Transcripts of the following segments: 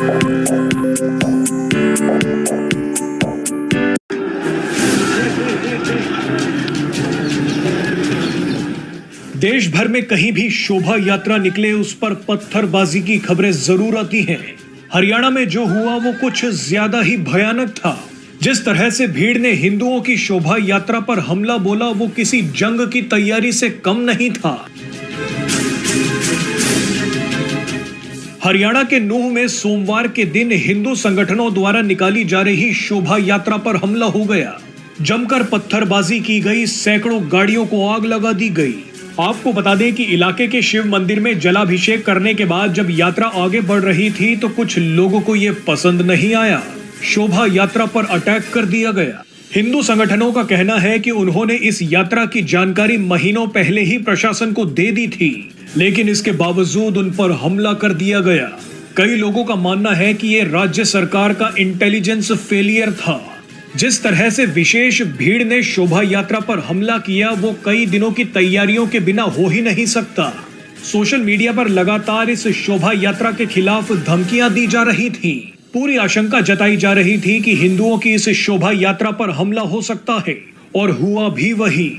देश भर में कहीं भी शोभा यात्रा निकले उस पर पत्थरबाजी की खबरें जरूर आती हैं। हरियाणा में जो हुआ वो कुछ ज्यादा ही भयानक था। जिस तरह से भीड़ ने हिंदुओं की शोभा यात्रा पर हमला बोला वो किसी जंग की तैयारी से कम नहीं था। हरियाणा के नूंह में सोमवार के दिन हिंदू संगठनों द्वारा निकाली जा रही शोभा यात्रा पर हमला हो गया। जमकर पत्थरबाजी की गई, सैकड़ों गाड़ियों को आग लगा दी गई। आपको बता दें कि इलाके के शिव मंदिर में जलाभिषेक करने के बाद जब यात्रा आगे बढ़ रही थी तो कुछ लोगों को ये पसंद नहीं आया। शोभा यात्रा पर अटैक कर दिया गया। हिंदू संगठनों का कहना है कि उन्होंने इस यात्रा की जानकारी महीनों पहले ही प्रशासन को दे दी थी, लेकिन इसके बावजूद उन पर हमला कर दिया गया। कई लोगों का मानना है कि ये राज्य सरकार का इंटेलिजेंस फेलियर था। जिस तरह से विशेष भीड़ ने शोभा यात्रा पर हमला किया वो कई दिनों की तैयारियों के बिना हो ही नहीं सकता। सोशल मीडिया पर लगातार इस शोभा यात्रा के खिलाफ धमकियां दी जा रही थी। पूरी आशंका जताई जा रही थी कि हिंदुओं की इस शोभा यात्रा पर हमला हो सकता है, और हुआ भी वही।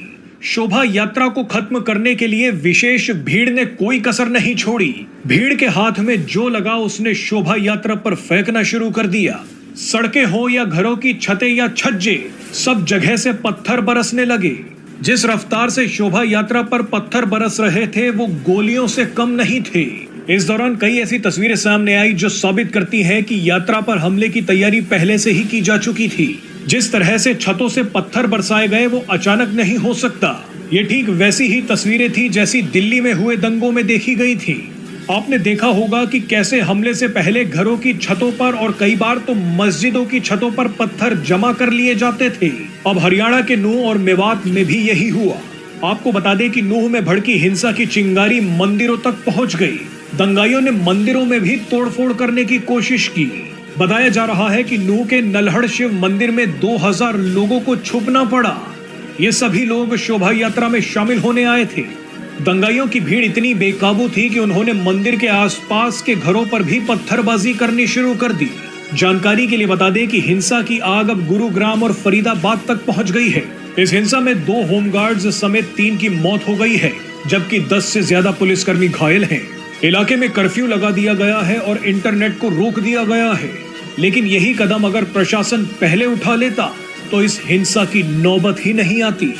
शोभा यात्रा को खत्म करने के लिए विशेष भीड़ ने कोई कसर नहीं छोड़ी। भीड़ के हाथ में जो लगा उसने शोभा यात्रा पर फेंकना शुरू कर दिया। सड़कें हो या घरों की छतें या छज्जे, सब जगह से पत्थर बरसने लगे। जिस रफ्तार से शोभा यात्रा पर पत्थर बरस रहे थे वो गोलियों से कम नहीं थे। इस दौरान कई ऐसी तस्वीरें सामने आई जो साबित करती हैं कि यात्रा पर हमले की तैयारी पहले से ही की जा चुकी थी। जिस तरह से छतों से पत्थर बरसाए गए वो अचानक नहीं हो सकता। ये ठीक वैसी ही तस्वीरें थी जैसी दिल्ली में हुए दंगों में देखी गई थी। आपने देखा होगा कि कैसे हमले से पहले घरों की छतों पर और कई बार तो मस्जिदों की छतों पर पत्थर जमा कर लिए जाते थे। अब हरियाणा के नूंह और मेवात में भी यही हुआ। आपको बता दें कि नूंह में भड़की हिंसा की चिंगारी मंदिरों तक पहुंच गई। दंगाइयों ने मंदिरों में भी तोड़फोड़ करने की कोशिश की। बताया जा रहा है कि नूंह के नल्हड़ शिव मंदिर में 2000 लोगों को छुपना पड़ा। ये सभी लोग शोभा यात्रा में शामिल होने आए थे। दंगाइयों की भीड़ इतनी बेकाबू थी कि उन्होंने मंदिर के आसपास के घरों पर भी पत्थरबाजी करनी शुरू कर दी। जानकारी के लिए बता दें कि हिंसा की आग अब गुरुग्राम और फरीदाबाद तक पहुंच गई है। इस हिंसा में 2 होमगार्ड्स समेत 3 की मौत हो गई है, जबकि 10 से ज्यादा पुलिसकर्मी घायल हैं। इलाके में कर्फ्यू लगा दिया गया है और इंटरनेट को रोक दिया गया है। लेकिन यही कदम अगर प्रशासन पहले उठा लेता तो इस हिंसा की नौबत ही नहीं आती।